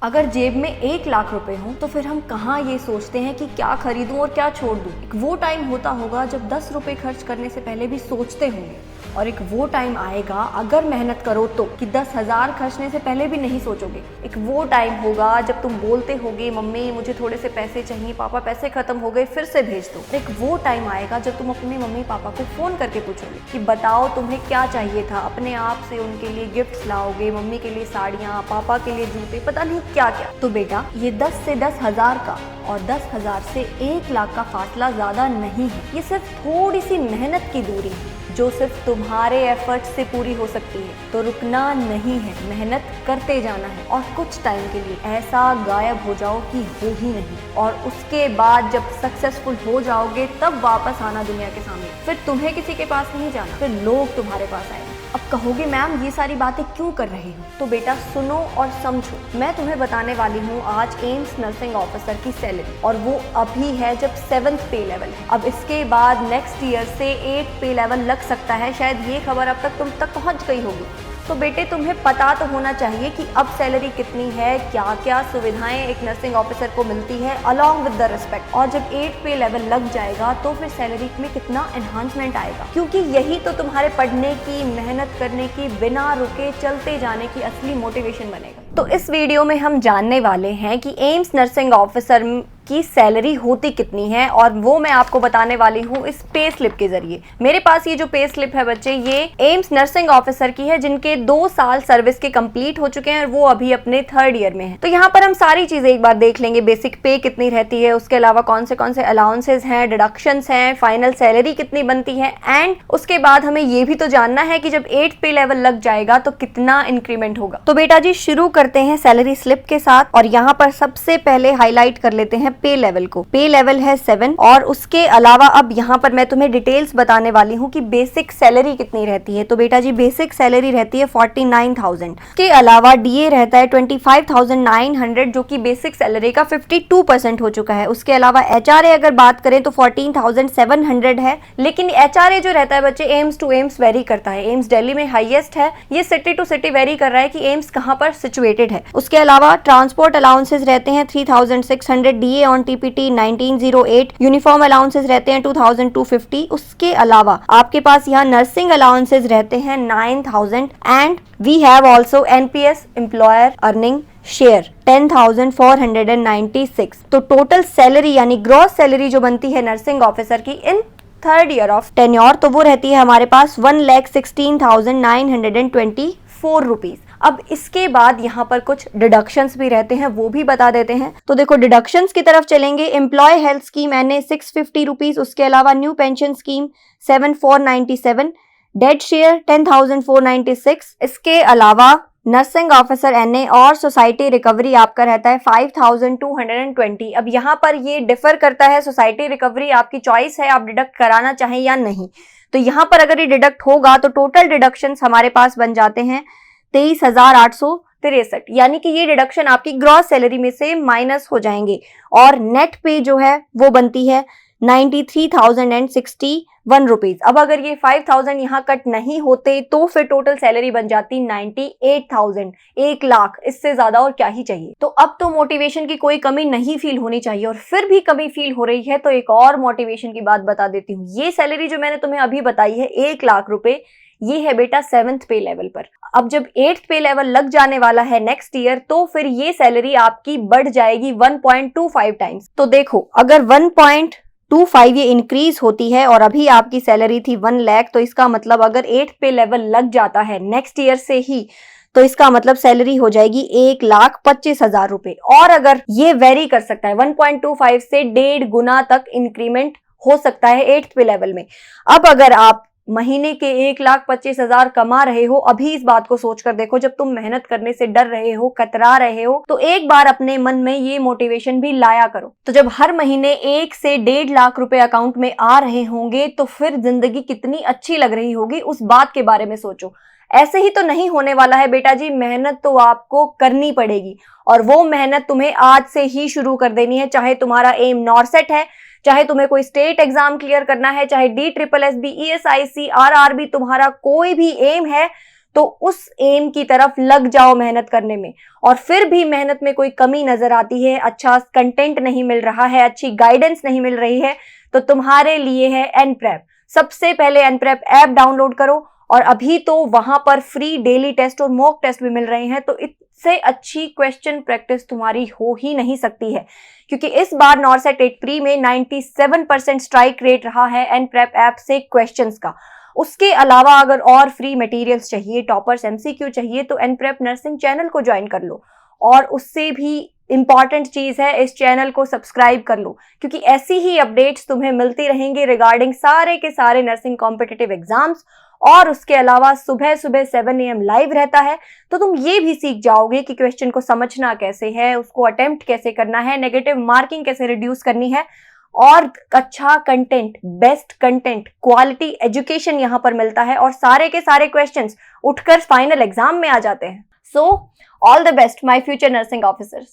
अगर जेब में 1 लाख रुपए हों तो फिर हम कहाँ ये सोचते हैं कि क्या खरीदूं और क्या छोड़ दूं। एक वो टाइम होता होगा जब 10 रुपए खर्च करने से पहले भी सोचते होंगे, और एक वो टाइम आएगा अगर मेहनत करो तो कि 10,000 खर्चने से पहले भी नहीं सोचोगे। एक वो टाइम होगा जब तुम बोलते होगे मम्मी मुझे थोड़े से पैसे चाहिए, पापा पैसे खत्म हो गए फिर से भेज दो। एक वो टाइम आएगा जब तुम अपने मम्मी पापा को फोन करके पूछोगे कि बताओ तुम्हें क्या चाहिए था, अपने आप से उनके लिए गिफ्ट्स लाओगे, मम्मी के लिए साड़ियाँ, पापा के लिए जूते, पता नहीं क्या क्या। तो बेटा ये 10 से 10,000 का और 10,000 से 1 लाख का फासला ज्यादा नहीं है। ये सिर्फ थोड़ी सी मेहनत की दूरी है जो सिर्फ तुम्हारे एफर्ट से पूरी हो सकती है। तो रुकना नहीं है, मेहनत करते जाना है और कुछ टाइम के लिए ऐसा गायब हो जाओ कि हो ही नहीं, और उसके बाद जब सक्सेसफुल हो जाओगे तब वापस आना दुनिया के सामने। फिर तुम्हें किसी के पास नहीं जाना, फिर लोग तुम्हारे पास आएंगे। अब कहोगे मैम ये सारी बातें क्यों कर रही हूँ, तो बेटा सुनो और समझो। मैं तुम्हें बताने वाली हूँ आज एम्स नर्सिंग ऑफिसर की सैलरी, और वो अभी है जब 7th पे लेवल है। अब इसके बाद नेक्स्ट ईयर से 8th पे लेवल लग सकता है, शायद ये खबर अब तक तुम तक पहुँच गई होगी। तो बेटे तुम्हें पता तो होना चाहिए कि अब सैलरी कितनी है, क्या क्या सुविधाएं एक नर्सिंग ऑफिसर को मिलती है अलॉन्ग विद द रिस्पेक्ट। और जब 8th पे लेवल लग जाएगा तो फिर सैलरी में कितना एनहांसमेंट आएगा, क्योंकि यही तो तुम्हारे पढ़ने की, मेहनत करने की, बिना रुके चलते जाने की असली मोटिवेशन बनेगा। तो इस वीडियो में हम जानने वाले हैं कि एम्स नर्सिंग ऑफिसर की सैलरी होती कितनी है, और वो मैं आपको बताने वाली हूँ इस पे स्लिप के जरिए। मेरे पास ये जो पे स्लिप है बच्चे, ये एम्स नर्सिंग ऑफिसर की है जिनके 2 साल सर्विस के कंप्लीट हो चुके हैं और वो अभी अपने 3rd ईयर में है। तो यहाँ पर हम सारी चीजें एक बार देख लेंगे, बेसिक पे कितनी रहती है, उसके अलावा कौन से अलाउंसेस हैं, डिडक्शंस हैं, फाइनल सैलरी कितनी बनती है, एंड उसके बाद हमें ये भी तो जानना है कि जब 8th पे लेवल लग जाएगा तो कितना इंक्रीमेंट होगा। तो बेटा जी शुरू करते हैं सैलरी स्लिप के साथ, और यहाँ पर सबसे पहले हाईलाइट कर लेते हैं पे लेवल को। पे लेवल है 7, और उसके अलावा अब यहाँ पर मैं तुम्हें डिटेल्स बताने वाली हूँ कि बेसिक सैलरी कितनी रहती है। तो बेटा जी बेसिक सैलरी रहती है 49,000। के अलावा डीए रहता है 25,900 जो कि बेसिक सैलरी का 52% हो चुका है। उसके अलावा एचआरए अगर बात करें तो 14,700 है, लेकिन एचआरए जो रहता है बच्चे एम्स टू एम्स वेरी करता है। एम्स दिल्ली में हाईएस्ट है, ये सिटी टू सिटी वेरी कर रहा है कि एम्स कहाँ पर सिचुएटेड है। उसके अलावा ट्रांसपोर्ट अलाउंसेस रहते हैं 3,600, DA on TPT 1908, uniform allowances रहते हैं 2,250। उसके अलावा आपके पास यहाँ नर्सिंग अलाउंसेस रहते हैं 9,000, and we have also NPS employer earning share 10,496। तो टोटल सैलरी यानी ग्रॉस सैलरी जो बनती है नर्सिंग ऑफिसर की इन 3rd ईयर ऑफ टेन्योर, तो वो रहती है हमारे पास 1,16,924 रुपीज। अब इसके बाद यहाँ पर कुछ डिडक्शंस भी रहते हैं, वो भी बता देते हैं। तो देखो डिडक्शंस की तरफ चलेंगे। Employee health scheme NA 650 rupees, उसके अलावा न्यू पेंशन स्कीम 7,497, डेड शेयर 10,496। इसके अलावा नर्सिंग ऑफिसर एनए और सोसाइटी रिकवरी आपका रहता है 5,220। अब यहाँ पर ये डिफर करता है, सोसाइटी रिकवरी आपकी चॉइस है, आप डिडक्ट कराना चाहें या नहीं। तो यहाँ पर अगर ये डिडक्ट होगा तो टोटल डिडक्शंस हमारे पास बन जाते हैं 23,863, यानी कि ये डिडक्शन आपकी ग्रॉस सैलरी में से माइनस हो जाएंगे, और नेट पे जो है वो बनती है 93,061 रुपीज। अब अगर ये 5,000 यहाँ कट नहीं होते तो फिर टोटल सैलरी बन जाती 98,000, 1 लाख। इससे ज्यादा और क्या ही चाहिए। तो अब तो मोटिवेशन की कोई कमी नहीं फील होनी चाहिए, और फिर भी कमी फील हो रही है तो एक और मोटिवेशन की बात बता देती हूँ। ये सैलरी जो मैंने तुम्हें अभी बताई है 1 लाख रुपए, ये है बेटा 7th पे लेवल पर। अब जब 8th पे लेवल लग जाने वाला है नेक्स्ट ईयर, तो फिर ये सैलरी आपकी बढ़ जाएगी 1.25 टाइम्स। तो देखो अगर 1.25 ये इंक्रीज होती है, और अभी आपकी सैलरी थी 1 लाख, तो इसका मतलब अगर 8th पे लेवल लग जाता है नेक्स्ट ईयर से ही, तो इसका मतलब सैलरी हो जाएगी 1,25,000 रुपए। और अगर ये वेरी कर सकता है 1.25 से 1.5 गुना तक इंक्रीमेंट हो सकता है 8th पे लेवल में। अब अगर आप महीने के 1,25,000 कमा रहे हो, अभी इस बात को सोचकर देखो, जब तुम मेहनत करने से डर रहे हो, कतरा रहे हो, तो एक बार अपने मन में ये मोटिवेशन भी लाया करो। तो जब हर महीने 1 से 1.5 लाख रुपए अकाउंट में आ रहे होंगे तो फिर जिंदगी कितनी अच्छी लग रही होगी, उस बात के बारे में सोचो। ऐसे ही तो नहीं होने वाला है बेटा जी, मेहनत तो आपको करनी पड़ेगी, और वो मेहनत तुम्हें आज से ही शुरू कर देनी है। चाहे तुम्हारा एम नॉरसेट है, चाहे तुम्हें कोई स्टेट एग्जाम क्लियर करना है, चाहे DSSS, ESIC, RRB तुम्हारा कोई भी एम है, तो उस एम की तरफ लग जाओ मेहनत करने में। और फिर भी मेहनत में कोई कमी नजर आती है, अच्छा कंटेंट नहीं मिल रहा है, अच्छी गाइडेंस नहीं मिल रही है, तो तुम्हारे लिए है एनप्रेप। सबसे पहले एनप्रेप ऐप डाउनलोड करो, और अभी तो वहां पर फ्री डेली टेस्ट और मॉक टेस्ट भी मिल रहे हैं, तो इससे अच्छी क्वेश्चन प्रैक्टिस तुम्हारी हो ही नहीं सकती है, क्योंकि इस बार नॉर्सेट 8 प्री में 97% स्ट्राइक रेट रहा है एनप्रेप ऐप से क्वेश्चंस का। उसके अलावा अगर और फ्री मटेरियल्स चाहिए, टॉपर्स एमसीक्यू चाहिए, तो एनप्रेप नर्सिंग चैनल को ज्वाइन कर लो। और उससे भी इंपॉर्टेंट चीज है, इस चैनल को सब्सक्राइब कर लो, क्योंकि ऐसी ही अपडेट्स तुम्हें मिलती रहेंगी रिगार्डिंग सारे के सारे नर्सिंग कॉम्पिटिटिव एग्जाम्स। और उसके अलावा सुबह सुबह 7 AM लाइव रहता है, तो तुम ये भी सीख जाओगे कि क्वेश्चन को समझना कैसे है, उसको अटेम्प्ट कैसे करना है, नेगेटिव मार्किंग कैसे रिड्यूस करनी है, और अच्छा content, best content, quality education यहाँ पर मिलता है, और सारे के सारे क्वेश्चंस उठकर फाइनल एग्जाम में आ जाते हैं। So all the best my future nursing officers.